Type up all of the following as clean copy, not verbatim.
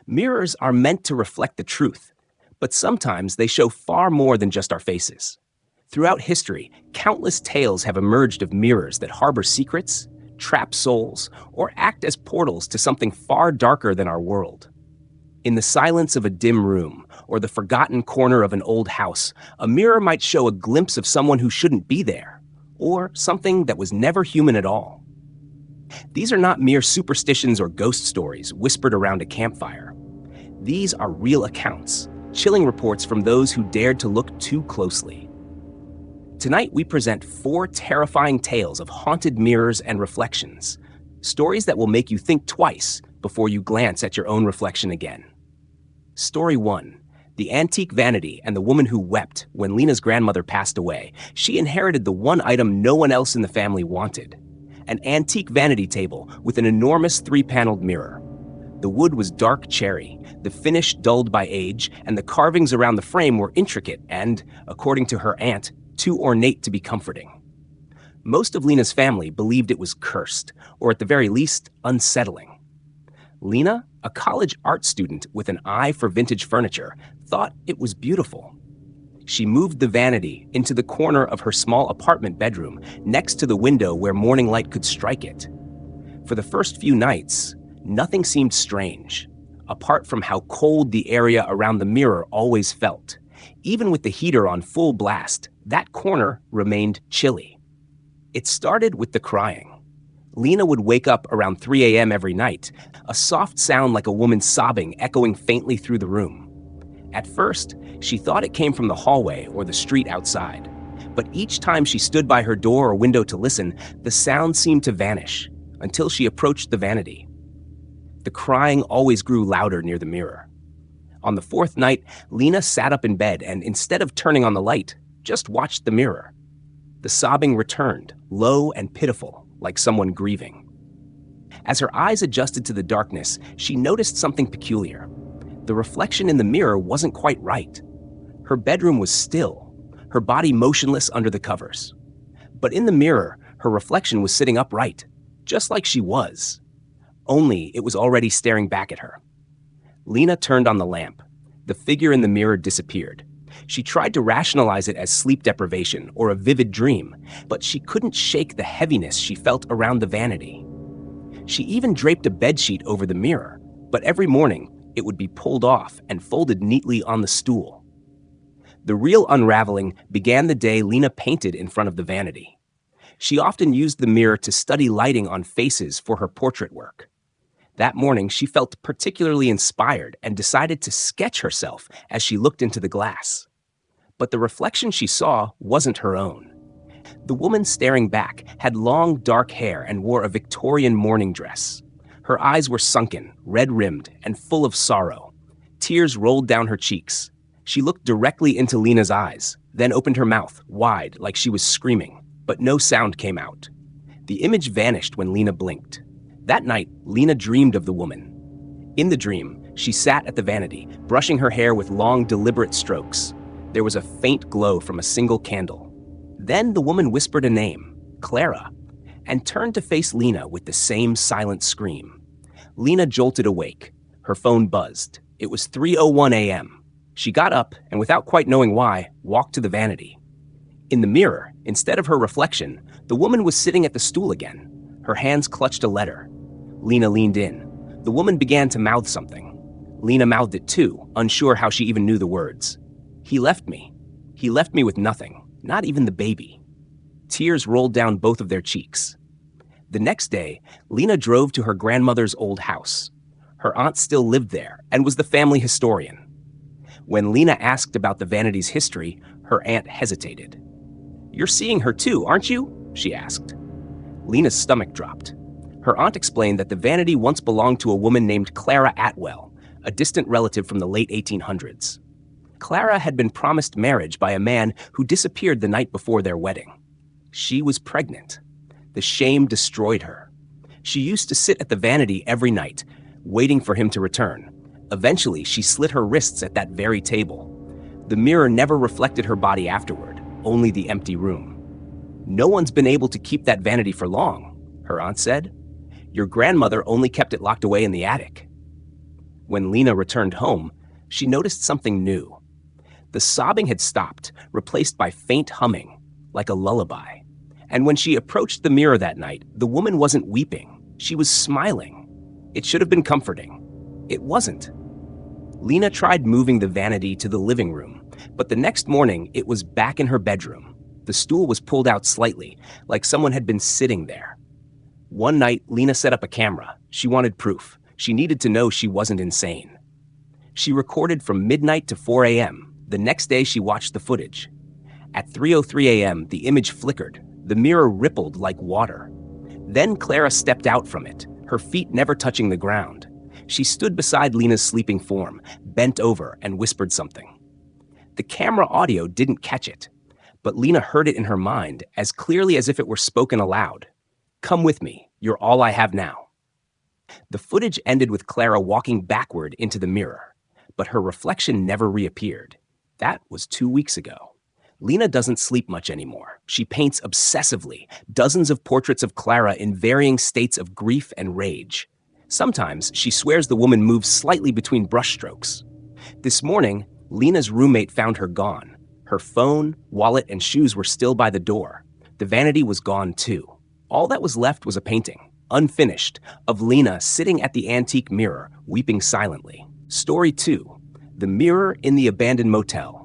Mirrors are meant to reflect the truth, but sometimes they show far more than just our faces. Throughout history, countless tales have emerged of mirrors that harbor secrets, trap souls, or act as portals to something far darker than our world. In the silence of a dim room or the forgotten corner of an old house, a mirror might show a glimpse of someone who shouldn't be there, or something that was never human at all. These are not mere superstitions or ghost stories whispered around a campfire. These are real accounts, chilling reports from those who dared to look too closely. Tonight we present 4 terrifying tales of haunted mirrors and reflections, stories that will make you think twice before you glance at your own reflection again. Story 1. The Antique Vanity and the Woman Who Wept When Lena's grandmother passed away. She inherited the one item no one else in the family wanted: an antique vanity table with an enormous 3-paneled mirror. The wood was dark cherry, the finish dulled by age, and the carvings around the frame were intricate and, according to her aunt, too ornate to be comforting. Most of Lena's family believed it was cursed, or at the very least, unsettling. Lena, a college art student with an eye for vintage furniture, thought it was beautiful. She moved the vanity into the corner of her small apartment bedroom, next to the window where morning light could strike it. For the first few nights, nothing seemed strange, apart from how cold the area around the mirror always felt. Even with the heater on full blast, that corner remained chilly. It started with the crying. Lena would wake up around 3 a.m. every night, a soft sound like a woman sobbing echoing faintly through the room. At first, she thought it came from the hallway or the street outside. But each time she stood by her door or window to listen, the sound seemed to vanish until she approached the vanity. The crying always grew louder near the mirror. On the 4th night, Lena sat up in bed and, instead of turning on the light, just watched the mirror. The sobbing returned, low and pitiful, like someone grieving. As her eyes adjusted to the darkness, she noticed something peculiar. The reflection in the mirror wasn't quite right. Her bedroom was still, her body motionless under the covers. But in the mirror, her reflection was sitting upright, just like she was. Only it was already staring back at her. Lena turned on the lamp. The figure in the mirror disappeared. She tried to rationalize it as sleep deprivation or a vivid dream, but she couldn't shake the heaviness she felt around the vanity. She even draped a bedsheet over the mirror, but every morning it would be pulled off and folded neatly on the stool. The real unraveling began the day Lena painted in front of the vanity. She often used the mirror to study lighting on faces for her portrait work. That morning, she felt particularly inspired and decided to sketch herself as she looked into the glass. But the reflection she saw wasn't her own. The woman staring back had long, dark hair and wore a Victorian morning dress. Her eyes were sunken, red-rimmed, and full of sorrow. Tears rolled down her cheeks. She looked directly into Lena's eyes, then opened her mouth, wide, like she was screaming, but no sound came out. The image vanished when Lena blinked. That night, Lena dreamed of the woman. In the dream, she sat at the vanity, brushing her hair with long, deliberate strokes. There was a faint glow from a single candle. Then the woman whispered a name, Clara, and turned to face Lena with the same silent scream. Lena jolted awake. Her phone buzzed. It was 3:01 a.m. She got up and, without quite knowing why, walked to the vanity. In the mirror, instead of her reflection, the woman was sitting at the stool again. Her hands clutched a letter. Lena leaned in. The woman began to mouth something. Lena mouthed it too, unsure how she even knew the words. He left me. He left me with nothing, not even the baby. Tears rolled down both of their cheeks. The next day, Lena drove to her grandmother's old house. Her aunt still lived there and was the family historian. When Lena asked about the vanity's history, her aunt hesitated. "You're seeing her too, aren't you?" she asked. Lena's stomach dropped. Her aunt explained that the vanity once belonged to a woman named Clara Atwell, a distant relative from the late 1800s. Clara had been promised marriage by a man who disappeared the night before their wedding. She was pregnant. The shame destroyed her. She used to sit at the vanity every night, waiting for him to return. Eventually, she slit her wrists at that very table. The mirror never reflected her body afterward, only the empty room. "No one's been able to keep that vanity for long," her aunt said. "Your grandmother only kept it locked away in the attic." When Lena returned home, she noticed something new. The sobbing had stopped, replaced by faint humming, like a lullaby. And when she approached the mirror that night, the woman wasn't weeping. She was smiling. It should have been comforting. It wasn't. Lena tried moving the vanity to the living room, but the next morning it was back in her bedroom. The stool was pulled out slightly, like someone had been sitting there. One night, Lena set up a camera. She wanted proof. She needed to know she wasn't insane. She recorded from midnight to 4 a.m. The next day, she watched the footage. At 3:03 a.m., the image flickered. The mirror rippled like water. Then Clara stepped out from it, her feet never touching the ground. She stood beside Lena's sleeping form, bent over, and whispered something. The camera audio didn't catch it, but Lena heard it in her mind as clearly as if it were spoken aloud. "Come with me. You're all I have now." The footage ended with Clara walking backward into the mirror, but her reflection never reappeared. That was 2 weeks ago. Lena doesn't sleep much anymore. She paints obsessively, dozens of portraits of Clara in varying states of grief and rage. Sometimes she swears the woman moves slightly between brushstrokes. This morning, Lena's roommate found her gone. Her phone, wallet, and shoes were still by the door. The vanity was gone too. All that was left was a painting, unfinished, of Lena sitting at the antique mirror, weeping silently. Story 2: The Mirror in the Abandoned Motel.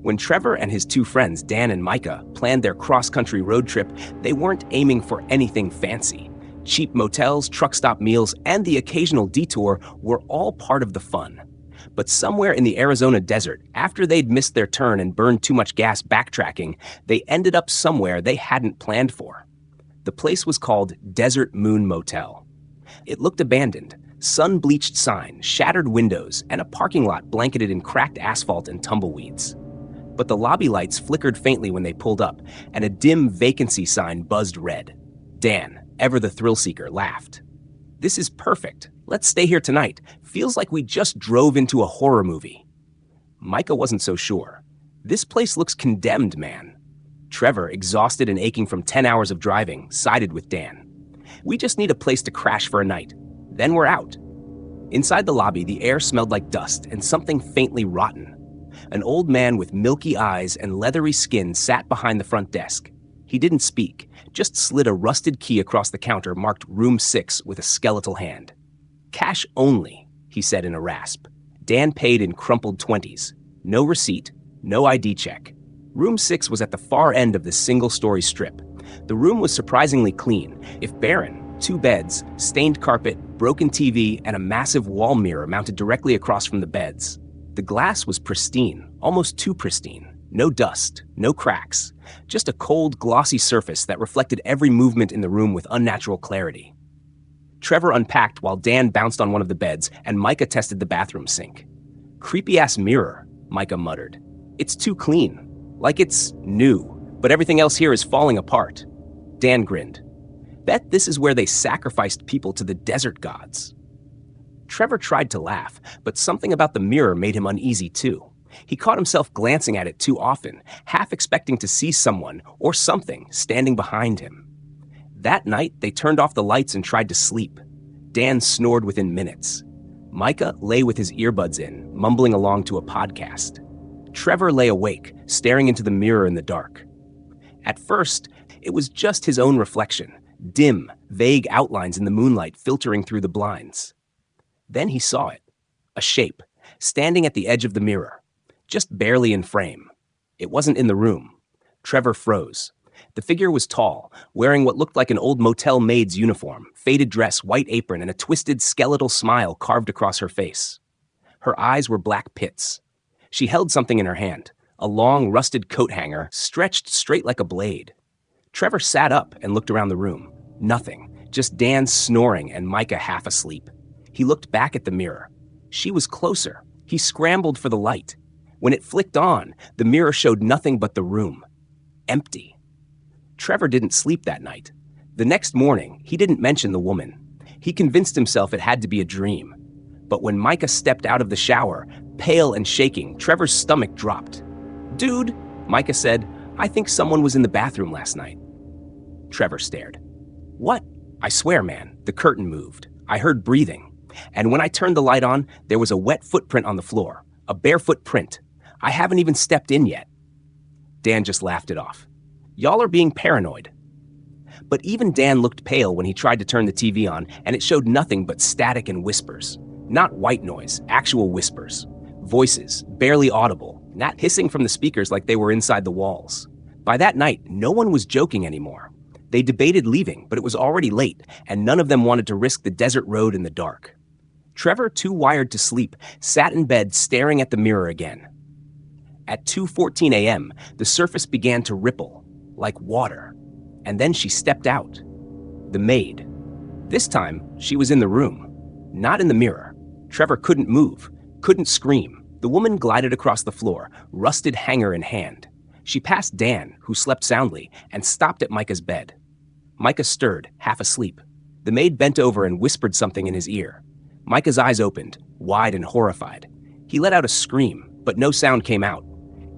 When Trevor and his 2 friends, Dan and Micah, planned their cross-country road trip, they weren't aiming for anything fancy. Cheap motels, truck stop meals, and the occasional detour were all part of the fun. But somewhere in the Arizona desert, after they'd missed their turn and burned too much gas backtracking, they ended up somewhere they hadn't planned for. The place was called Desert Moon Motel. It looked abandoned. Sun-bleached sign, shattered windows, and a parking lot blanketed in cracked asphalt and tumbleweeds. But the lobby lights flickered faintly when they pulled up, and a dim vacancy sign buzzed red. Dan, ever the thrill-seeker, laughed. "This is perfect. Let's stay here tonight. Feels like we just drove into a horror movie." Micah wasn't so sure. "This place looks condemned, man." Trevor, exhausted and aching from 10 hours of driving, sided with Dan. "We just need a place to crash for a night. Then we're out." Inside the lobby, the air smelled like dust and something faintly rotten. An old man with milky eyes and leathery skin sat behind the front desk. He didn't speak, just slid a rusted key across the counter marked Room 6 with a skeletal hand. "Cash only," he said in a rasp. Dan paid in crumpled 20s. No receipt, no ID check. Room 6 was at the far end of the single-story strip. The room was surprisingly clean, if barren. 2 beds, stained carpet, broken TV, and a massive wall mirror mounted directly across from the beds. The glass was pristine, almost too pristine. No dust, no cracks, just a cold, glossy surface that reflected every movement in the room with unnatural clarity. Trevor unpacked while Dan bounced on one of the beds, and Micah tested the bathroom sink. "Creepy-ass mirror," Micah muttered. "It's too clean. Like it's new, but everything else here is falling apart." Dan grinned. "Bet this is where they sacrificed people to the desert gods." Trevor tried to laugh, but something about the mirror made him uneasy too. He caught himself glancing at it too often, half expecting to see someone or something standing behind him. That night, they turned off the lights and tried to sleep. Dan snored within minutes. Micah lay with his earbuds in, mumbling along to a podcast. Trevor lay awake, staring into the mirror in the dark. At first, it was just his own reflection, dim, vague outlines in the moonlight filtering through the blinds. Then he saw it, a shape, standing at the edge of the mirror, just barely in frame. It wasn't in the room. Trevor froze. The figure was tall, wearing what looked like an old motel maid's uniform, faded dress, white apron, and a twisted skeletal smile carved across her face. Her eyes were black pits. She held something in her hand, a long, rusted coat hanger stretched straight like a blade. Trevor sat up and looked around the room. Nothing, just Dan snoring and Micah half asleep. He looked back at the mirror. She was closer. He scrambled for the light. When it flicked on, the mirror showed nothing but the room. Empty. Trevor didn't sleep that night. The next morning, he didn't mention the woman. He convinced himself it had to be a dream. But when Micah stepped out of the shower, pale and shaking, Trevor's stomach dropped. "Dude," Micah said, "I think someone was in the bathroom last night." Trevor stared. "What?" "I swear, man, the curtain moved. I heard breathing. And when I turned the light on, there was a wet footprint on the floor, a barefoot print. I haven't even stepped in yet." Dan just laughed it off. "Y'all are being paranoid." But even Dan looked pale when he tried to turn the TV on, and it showed nothing but static and whispers. Not white noise, actual whispers. Voices, barely audible, not hissing from the speakers like they were inside the walls. By that night, no one was joking anymore. They debated leaving, but it was already late, and none of them wanted to risk the desert road in the dark. Trevor, too wired to sleep, sat in bed staring at the mirror again. At 2:14 a.m., the surface began to ripple, like water, and then she stepped out. The maid. This time, she was in the room, not in the mirror. Trevor couldn't move, couldn't scream. The woman glided across the floor, rusted hanger in hand. She passed Dan, who slept soundly, and stopped at Micah's bed. Micah stirred, half asleep. The maid bent over and whispered something in his ear. Micah's eyes opened, wide and horrified. He let out a scream, but no sound came out.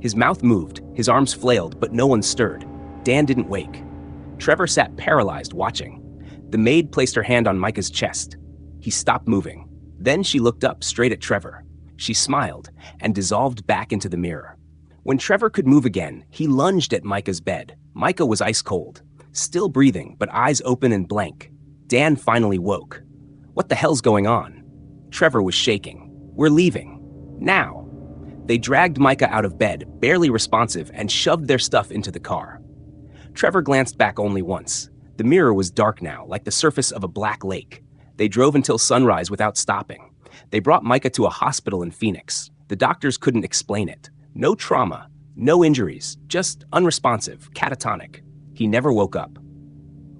His mouth moved, his arms flailed, but no one stirred. Dan didn't wake. Trevor sat paralyzed, watching. The maid placed her hand on Micah's chest. He stopped moving. Then she looked up, straight at Trevor. She smiled and dissolved back into the mirror. When Trevor could move again, he lunged at Micah's bed. Micah was ice cold, still breathing, but eyes open and blank. Dan finally woke. "What the hell's going on?" Trevor was shaking. "We're leaving. Now." They dragged Micah out of bed, barely responsive, and shoved their stuff into the car. Trevor glanced back only once. The mirror was dark now, like the surface of a black lake. They drove until sunrise without stopping. They brought Micah to a hospital in Phoenix. The doctors couldn't explain it. No trauma, no injuries, just unresponsive, catatonic. He never woke up.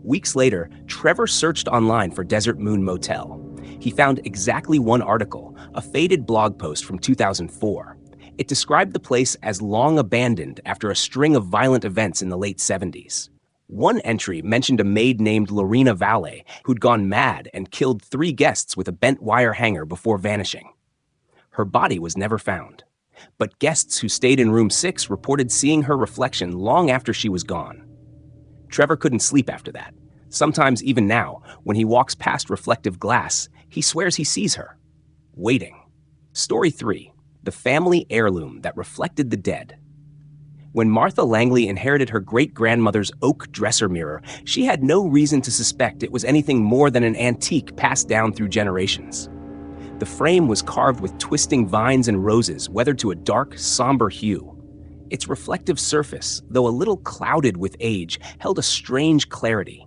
Weeks later, Trevor searched online for Desert Moon Motel. He found exactly one article, a faded blog post from 2004. It described the place as long abandoned after a string of violent events in the late 70s. One entry mentioned a maid named Lorena Valle who'd gone mad and killed 3 guests with a bent wire hanger before vanishing. Her body was never found, but guests who stayed in room 6 reported seeing her reflection long after she was gone. Trevor couldn't sleep after that. Sometimes even now, when he walks past reflective glass, he swears he sees her, waiting. Story 3. The family heirloom that reflected the dead. When Martha Langley inherited her great-grandmother's oak dresser mirror, she had no reason to suspect it was anything more than an antique passed down through generations. The frame was carved with twisting vines and roses, weathered to a dark, somber hue. Its reflective surface, though a little clouded with age, held a strange clarity.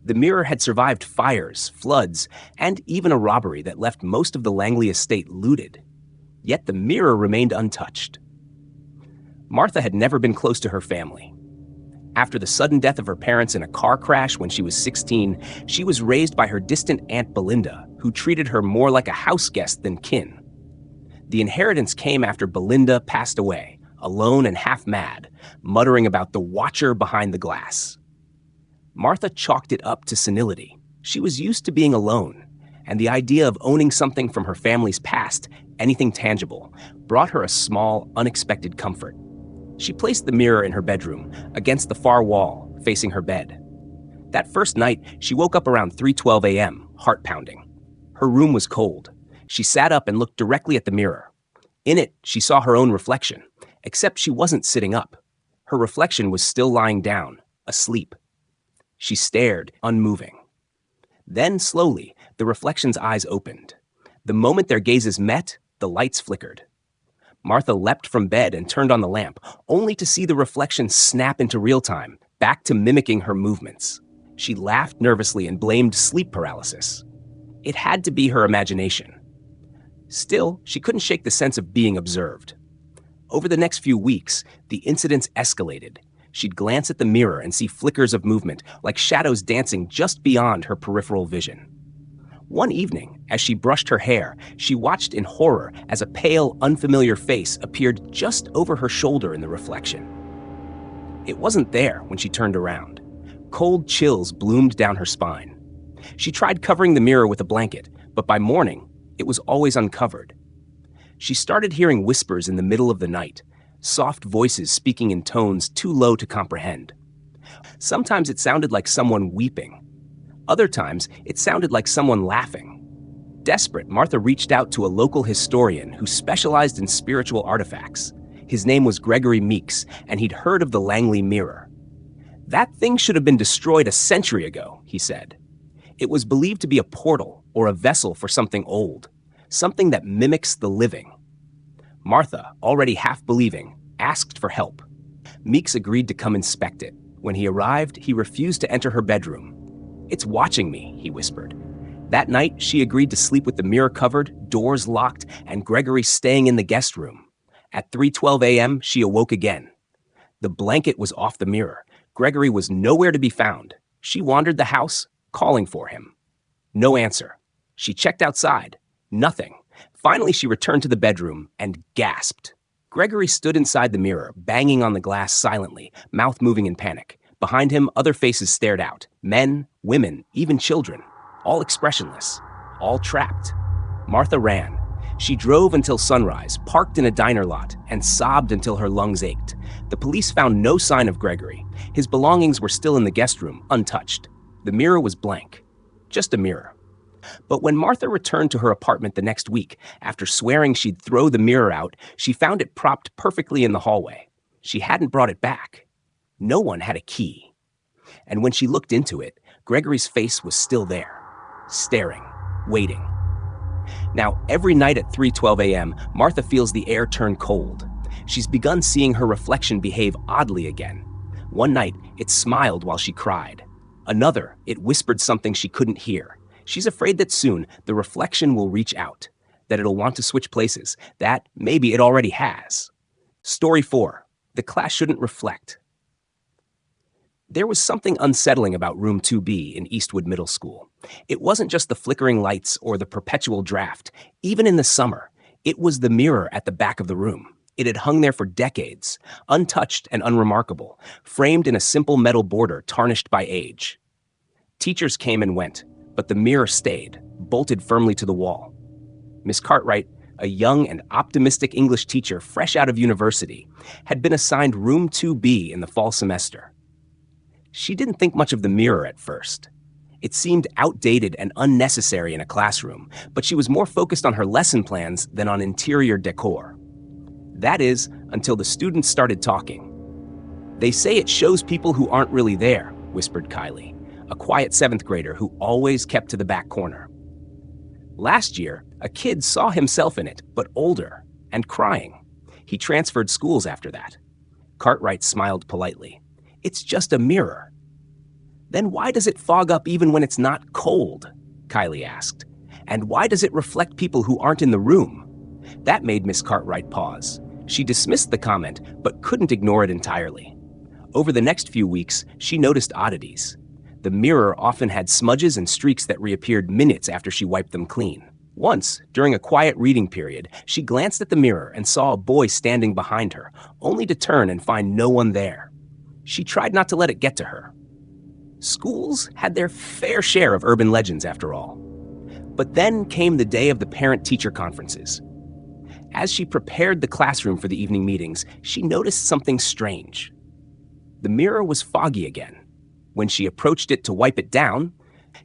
The mirror had survived fires, floods, and even a robbery that left most of the Langley estate looted. Yet the mirror remained untouched. Martha had never been close to her family. After the sudden death of her parents in a car crash when she was 16, she was raised by her distant Aunt Belinda, who treated her more like a house guest than kin. The inheritance came after Belinda passed away, alone and half mad, muttering about the watcher behind the glass. Martha chalked it up to senility. She was used to being alone, and the idea of owning something from her family's past, anything tangible, brought her a small, unexpected comfort. She placed the mirror in her bedroom, against the far wall, facing her bed. That first night, she woke up around 3:12 a.m., heart pounding. Her room was cold. She sat up and looked directly at the mirror. In it, she saw her own reflection, except she wasn't sitting up. Her reflection was still lying down, asleep. She stared, unmoving. Then, slowly, the reflection's eyes opened. The moment their gazes met, the lights flickered. Martha leapt from bed and turned on the lamp, only to see the reflection snap into real time, back to mimicking her movements. She laughed nervously and blamed sleep paralysis. It had to be her imagination. Still, she couldn't shake the sense of being observed. Over the next few weeks, the incidents escalated. She'd glance at the mirror and see flickers of movement, like shadows dancing just beyond her peripheral vision. One evening, as she brushed her hair, she watched in horror as a pale, unfamiliar face appeared just over her shoulder in the reflection. It wasn't there when she turned around. Cold chills bloomed down her spine. She tried covering the mirror with a blanket, but by morning, it was always uncovered. She started hearing whispers in the middle of the night, soft voices speaking in tones too low to comprehend. Sometimes it sounded like someone weeping. Other times, it sounded like someone laughing. Desperate, Martha reached out to a local historian who specialized in spiritual artifacts. His name was Gregory Meeks, and he'd heard of the Langley mirror. "That thing should have been destroyed a century ago," he said. "It was believed to be a portal or a vessel for something old, something that mimics the living." Martha, already half believing, asked for help. Meeks agreed to come inspect it. When he arrived, he refused to enter her bedroom. "It's watching me," he whispered. That night, she agreed to sleep with the mirror covered, doors locked, and Gregory staying in the guest room. At 3:12 a.m., she awoke again. The blanket was off the mirror. Gregory was nowhere to be found. She wandered the house, calling for him. No answer. She checked outside. Nothing. Finally, she returned to the bedroom and gasped. Gregory stood inside the mirror, banging on the glass silently, mouth moving in panic. Behind him, other faces stared out. Men, women, even children. All expressionless. All trapped. Martha ran. She drove until sunrise, parked in a diner lot, and sobbed until her lungs ached. The police found no sign of Gregory. His belongings were still in the guest room, untouched. The mirror was blank. Just a mirror. But when Martha returned to her apartment the next week, after swearing she'd throw the mirror out, she found it propped perfectly in the hallway. She hadn't brought it back. No one had a key. And when she looked into it, Gregory's face was still there, staring, waiting. Now, every night at 3:12 a.m., Martha feels the air turn cold. She's begun seeing her reflection behave oddly again. One night, it smiled while she cried. Another, it whispered something she couldn't hear. She's afraid that soon the reflection will reach out, that it'll want to switch places, that maybe it already has. Story 4. The class shouldn't reflect. There was something unsettling about Room 2B in Eastwood Middle School. It wasn't just the flickering lights or the perpetual draft. Even in the summer, it was the mirror at the back of the room. It had hung there for decades, untouched and unremarkable, framed in a simple metal border tarnished by age. Teachers came and went, but the mirror stayed, bolted firmly to the wall. Miss Cartwright, a young and optimistic English teacher fresh out of university, had been assigned Room 2B in the fall semester. She didn't think much of the mirror at first. It seemed outdated and unnecessary in a classroom, but she was more focused on her lesson plans than on interior decor. That is, until the students started talking. "They say it shows people who aren't really there," whispered Kylie, a quiet 7th grader who always kept to the back corner. Last year, a kid saw himself in it, but older, and crying. He transferred schools after that. Cartwright smiled politely. "It's just a mirror." "Then why does it fog up even when it's not cold?" Kylie asked. "And why does it reflect people who aren't in the room?" That made Miss Cartwright pause. She dismissed the comment, but couldn't ignore it entirely. Over the next few weeks, she noticed oddities. The mirror often had smudges and streaks that reappeared minutes after she wiped them clean. Once, during a quiet reading period, she glanced at the mirror and saw a boy standing behind her, only to turn and find no one there. She tried not to let it get to her. Schools had their fair share of urban legends, after all. But then came the day of the parent-teacher conferences. As she prepared the classroom for the evening meetings, she noticed something strange. The mirror was foggy again. When she approached it to wipe it down,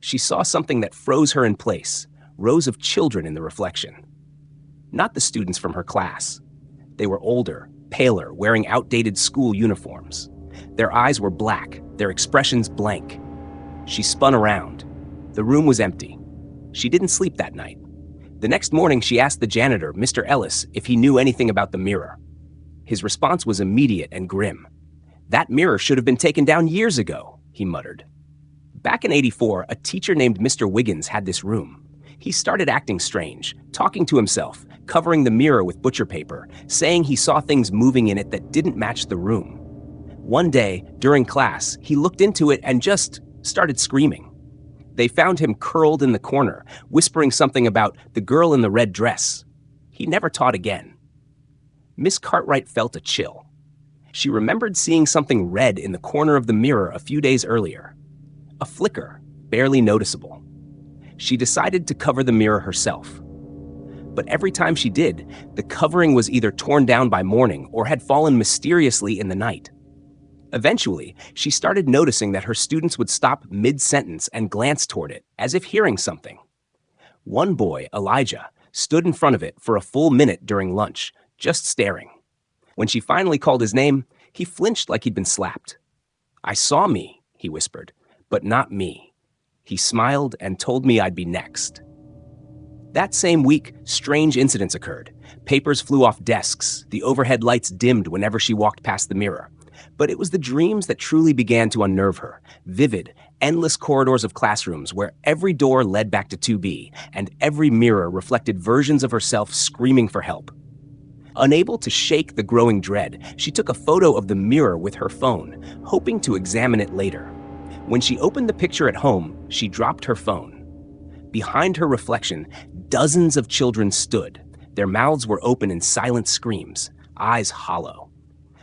she saw something that froze her in place, rows of children in the reflection. Not the students from her class. They were older, paler, wearing outdated school uniforms. Their eyes were black, their expressions blank. She spun around. The room was empty. She didn't sleep that night. The next morning, she asked the janitor, Mr. Ellis, if he knew anything about the mirror. His response was immediate and grim. "That mirror should have been taken down years ago," he muttered. Back in '84, a teacher named Mr. Wiggins had this room. He started acting strange, talking to himself, covering the mirror with butcher paper, saying he saw things moving in it that didn't match the room. One day, during class, he looked into it and just started screaming. They found him curled in the corner, whispering something about the girl in the red dress. He never taught again. Miss Cartwright felt a chill. She remembered seeing something red in the corner of the mirror a few days earlier. A flicker, barely noticeable. She decided to cover the mirror herself. But every time she did, the covering was either torn down by morning or had fallen mysteriously in the night. Eventually, she started noticing that her students would stop mid-sentence and glance toward it, as if hearing something. One boy, Elijah, stood in front of it for a full minute during lunch, just staring. When she finally called his name, he flinched like he'd been slapped. "I saw me," he whispered, "but not me." He smiled and told me I'd be next. That same week, strange incidents occurred. Papers flew off desks, the overhead lights dimmed whenever she walked past the mirror. But it was the dreams that truly began to unnerve her. Vivid, endless corridors of classrooms where every door led back to 2B, and every mirror reflected versions of herself screaming for help. Unable to shake the growing dread, she took a photo of the mirror with her phone, hoping to examine it later. When she opened the picture at home, she dropped her phone. Behind her reflection, dozens of children stood. Their mouths were open in silent screams, eyes hollow.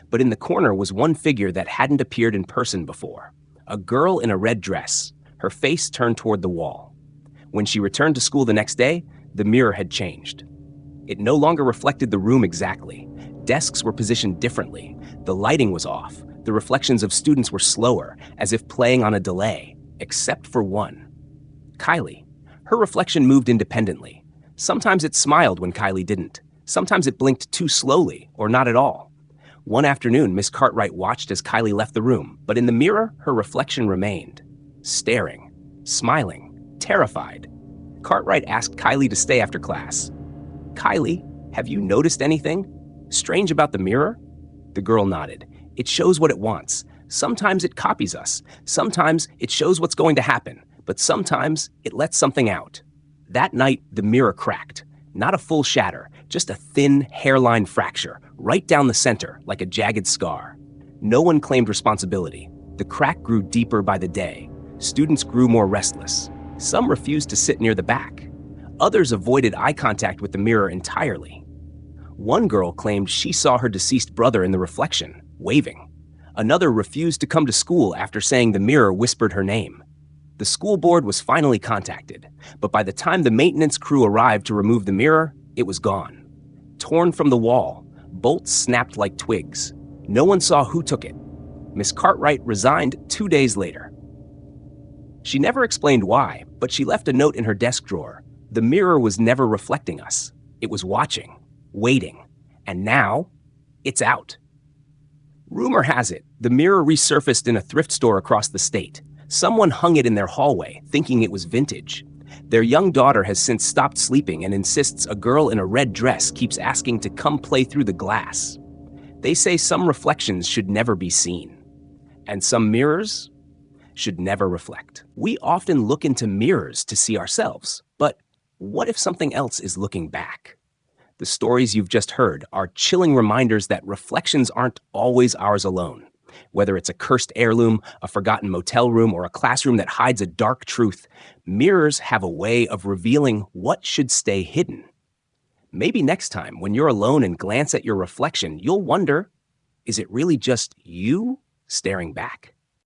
But in the corner was one figure that hadn't appeared in person before. A girl in a red dress, her face turned toward the wall. When she returned to school the next day, the mirror had changed. It no longer reflected the room exactly. Desks were positioned differently. The lighting was off. The reflections of students were slower, as if playing on a delay, except for one. Kylie. Her reflection moved independently. Sometimes it smiled when Kylie didn't. Sometimes it blinked too slowly, or not at all. One afternoon, Miss Cartwright watched as Kylie left the room, but in the mirror, her reflection remained. Staring, smiling, terrified. Cartwright asked Kylie to stay after class. "Kylie, have you noticed anything strange about the mirror?" The girl nodded. "It shows what it wants. Sometimes it copies us. Sometimes it shows what's going to happen. But sometimes it lets something out." That night, the mirror cracked. Not a full shatter, just a thin hairline fracture, right down the center, like a jagged scar. No one claimed responsibility. The crack grew deeper by the day. Students grew more restless. Some refused to sit near the back. Others avoided eye contact with the mirror entirely. One girl claimed she saw her deceased brother in the reflection, waving. Another refused to come to school after saying the mirror whispered her name. The school board was finally contacted, but by the time the maintenance crew arrived to remove the mirror, it was gone. Torn from the wall, bolts snapped like twigs. No one saw who took it. Miss Cartwright resigned 2 days later. She never explained why, but she left a note in her desk drawer. The mirror was never reflecting us. It was watching, waiting, and now it's out. Rumor has it, the mirror resurfaced in a thrift store across the state. Someone hung it in their hallway, thinking it was vintage. Their young daughter has since stopped sleeping and insists a girl in a red dress keeps asking to come play through the glass. They say some reflections should never be seen, and some mirrors should never reflect. We often look into mirrors to see ourselves, but what if something else is looking back? The stories you've just heard are chilling reminders that reflections aren't always ours alone. Whether it's a cursed heirloom, a forgotten motel room, or a classroom that hides a dark truth, mirrors have a way of revealing what should stay hidden. Maybe next time, when you're alone and glance at your reflection, you'll wonder, is it really just you staring back?